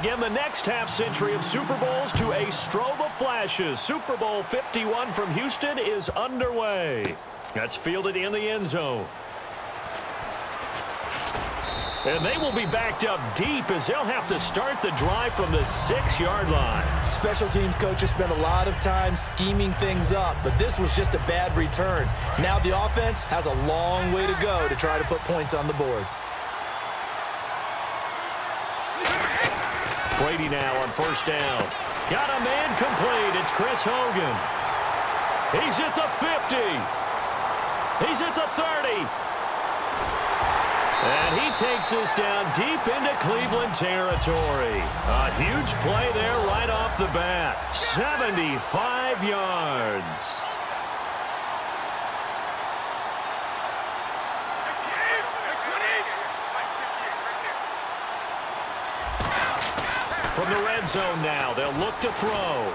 begin the next half-century of Super Bowls to a strobe of flashes. Super Bowl 51 from Houston is underway. That's fielded in the end zone. And they will be backed up deep as they'll have to start the drive from the 6-yard line. Special teams coaches spent a lot of time scheming things up, but this was just a bad return. Now the offense has a long way to go to try to put points on the board. Brady now on first down. Got a man complete. It's Chris Hogan. He's at the 50. He's at the 30. And he takes this down deep into Cleveland territory. A huge play there right off the bat. 75 yards. From the red zone now, they'll look to throw.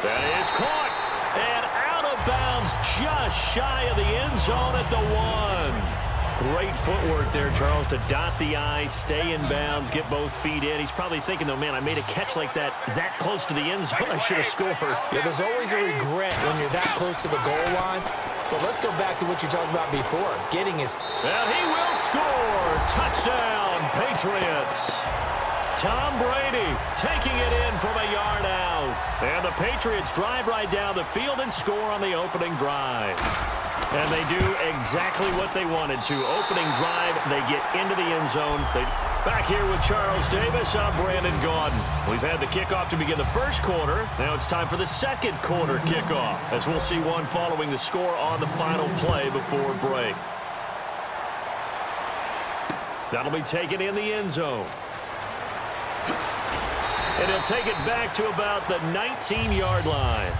That is caught. And out of bounds just shy of the end zone at the 1. Great footwork there, Charles, to dot the I, stay in bounds, get both feet in. He's probably thinking, though, man, I made a catch like that close to the end zone. I should have scored. Yeah, there's always a regret when you're that close to the goal line. But let's go back to what you talked about before, getting his... And he will score. Touchdown, Patriots. Tom Brady taking it in from a yard out. And the Patriots drive right down the field and score on the opening drive. And they do exactly what they wanted to. Opening drive, they get into the end zone. Back here with Charles Davis, I'm Brandon Gaudin. We've had the kickoff to begin the first quarter. Now it's time for the second quarter kickoff, as we'll see one following the score on the final play before break. That'll be taken in the end zone. And he'll take it back to about the 19-yard line.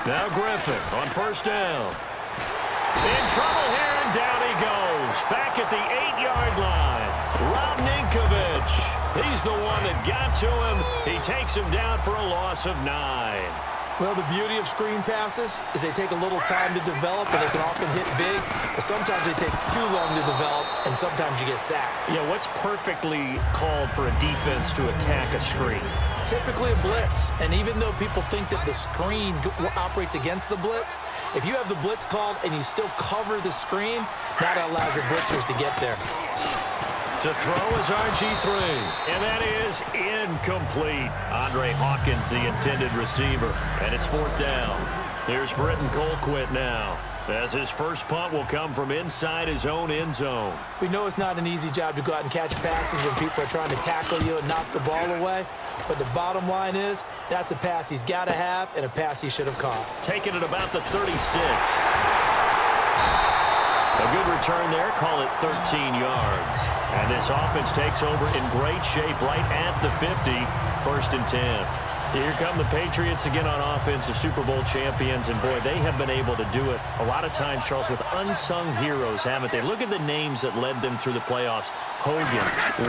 Now Griffin on first down. In trouble here, and down he goes. Back at the 8-yard line. Rob Ninkovich. He's the one that got to him. He takes him down for a loss of 9. Well, the beauty of screen passes is they take a little time to develop, and they can often hit big. But sometimes they take too long to develop, and sometimes you get sacked. Yeah, what's perfectly called for a defense to attack a screen? Typically a blitz, and even though people think that the screen operates against the blitz, if you have the blitz called and you still cover the screen, that allows your blitzers to get there. To throw is RG3, and that is incomplete. Andre Hawkins, the intended receiver, and it's fourth down. Here's Britton Colquitt now, as his first punt will come from inside his own end zone. We know it's not an easy job to go out and catch passes when people are trying to tackle you and knock the ball away, but the bottom line is that's a pass he's got to have and a pass he should have caught. Taking it about the 36. A good return there, call it 13 yards. And this offense takes over in great shape right at the 50, first and 10. Here come the Patriots again on offense, the Super Bowl champions, and boy, they have been able to do it a lot of times, Charles, with unsung heroes, haven't they? Look at the names that led them through the playoffs. Hogan,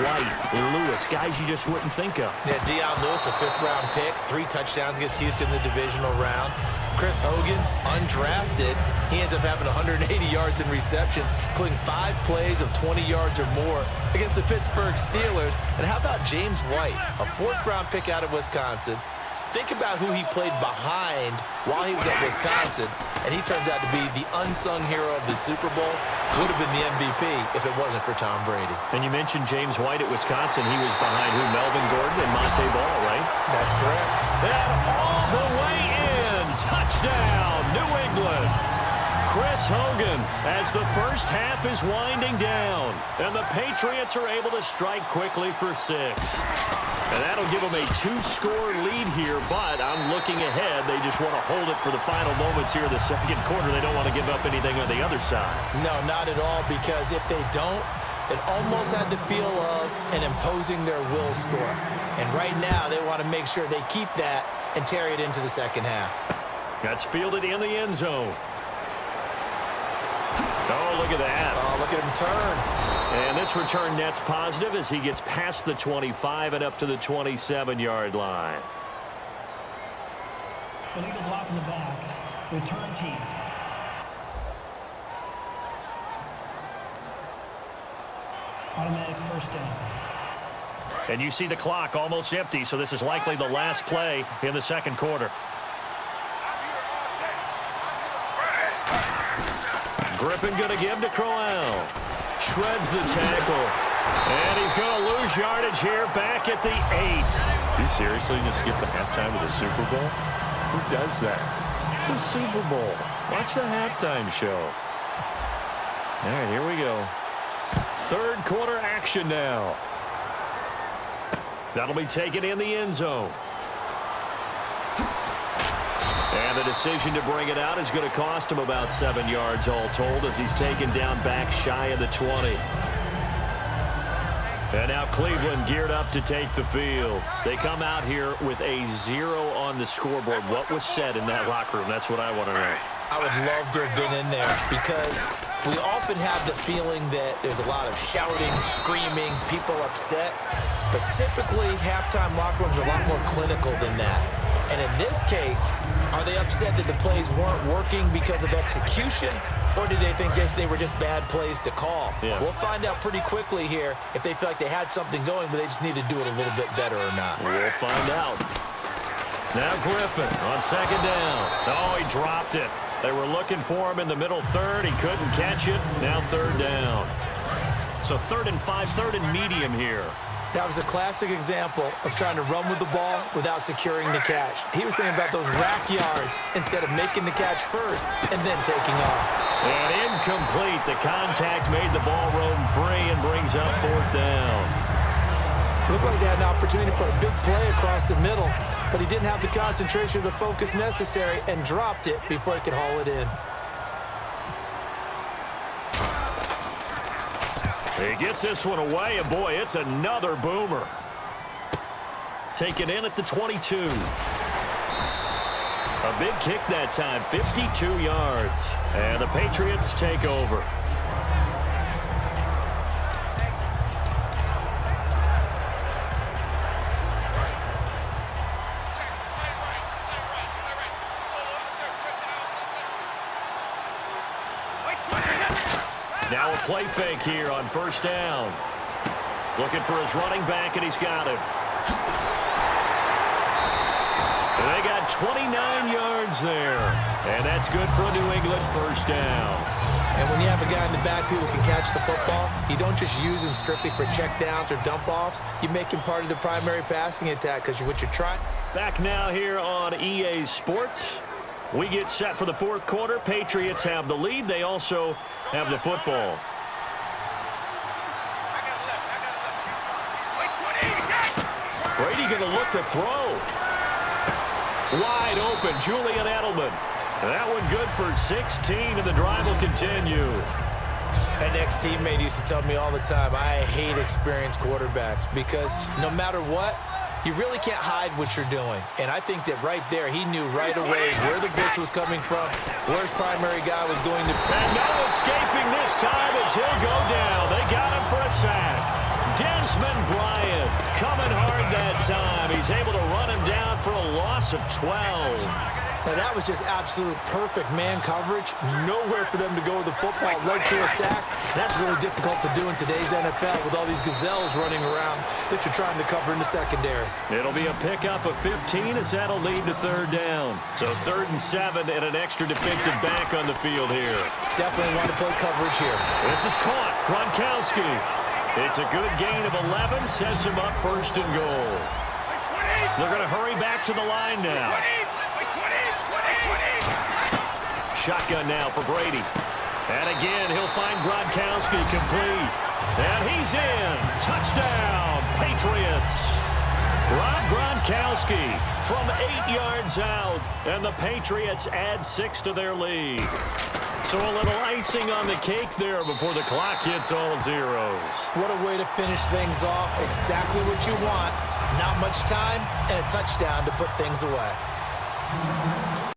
White, Lewis, guys you just wouldn't think of. Yeah, Deion Lewis, a 5th-round pick, 3 touchdowns against Houston in the divisional round. Chris Hogan, undrafted, he ends up having 180 yards in receptions, including 5 plays of 20 yards or more against the Pittsburgh Steelers. And how about James White, a 4th-round pick out of Wisconsin? Think about who he played behind while he was at Wisconsin, and he turns out to be the unsung hero of the Super Bowl. Would have been the MVP if it wasn't for Tom Brady. And you mentioned James White at Wisconsin. He was behind who? Melvin Gordon and Monte Ball, right? That's correct. And all the way in. Touchdown, New England. Chris Hogan as the first half is winding down. And the Patriots are able to strike quickly for 6. And that'll give them a 2-score lead here, but I'm looking ahead. They just want to hold it for the final moments here in the second quarter. They don't want to give up anything on the other side. No, not at all, because if they don't, it almost had the feel of an imposing their will score. And right now, they want to make sure they keep that and carry it into the second half. That's fielded in the end zone. Oh, look at that. Oh, look at him turn. And this return net's positive as he gets past the 25 and up to the 27-yard line. Illegal block in the back. Return team. Automatic first down. And you see the clock almost empty, so this is likely the last play in the second quarter. Griffin going to give to Crowell. Shreds the tackle. And he's going to lose yardage here back at the 8. You seriously just skip the halftime of the Super Bowl? Who does that? It's a Super Bowl. Watch the halftime show. All right, here we go. Third quarter action now. That'll be taken in the end zone. And the decision to bring it out is going to cost him about 7 yards all told as he's taken down back shy of the 20. And now Cleveland geared up to take the field. They come out here with a 0 on the scoreboard. What was said in that locker room? That's what I want to know. I would love to have been in there because we often have the feeling that there's a lot of shouting, screaming, people upset. But typically, halftime locker rooms are a lot more clinical than that. And in this case, are they upset that the plays weren't working because of execution? Or did they think they were just bad plays to call? Yeah. We'll find out pretty quickly here if they feel like they had something going, but they just need to do it a little bit better or not. We'll find out. Now Griffin on second down. Oh, he dropped it. They were looking for him in the middle third. He couldn't catch it. Now third down. So 3rd and 5, 3rd and medium here. That was a classic example of trying to run with the ball without securing the catch. He was thinking about those rack yards instead of making the catch first and then taking off. And incomplete. The contact made the ball roam free and brings up 4th down. Looked like they had an opportunity for a big play across the middle, but he didn't have the concentration or the focus necessary and dropped it before he could haul it in. He gets this one away, and boy, it's another boomer. Taken in at the 22. A big kick that time, 52 yards. And the Patriots take over. Now a play fake here on first down. Looking for his running back, and he's got him. And they got 29 yards there. And that's good for a New England first down. And when you have a guy in the backfield who can catch the football, you don't just use him strictly for checkdowns or dump-offs. You make him part of the primary passing attack because what you're trying. Back now here on EA Sports. We get set for the fourth quarter. Patriots have the lead. They also have the football. Brady going to look to throw. Wide open, Julian Edelman. That one good for 16, and the drive will continue. An ex-teammate used to tell me all the time, I hate experienced quarterbacks because no matter what, you really can't hide what you're doing. And I think that right there, he knew right away where the blitz was coming from, where his primary guy was going to. And no escaping this time as he'll go down. They got him for a sack. Desmond Bryant coming hard that time. He's able to run him down for a loss of 12. Now, that was just absolute perfect man coverage. Nowhere for them to go with the football right to a sack. That's really difficult to do in today's NFL with all these gazelles running around that you're trying to cover in the secondary. It'll be a pickup of 15 as that'll lead to third down. So 3rd and 7 and an extra defensive back on the field here. Definitely want to play coverage here. This is caught. Gronkowski. It's a good gain of 11. Sets him up 1st and goal. They're going to hurry back to the line now. Shotgun now for Brady. And again, he'll find Gronkowski complete. And he's in. Touchdown, Patriots. Rob Gronkowski from 8 yards out. And the Patriots add 6 to their lead. So a little icing on the cake there before the clock hits all zeros. What a way to finish things off. Exactly what you want. Not much time and a touchdown to put things away.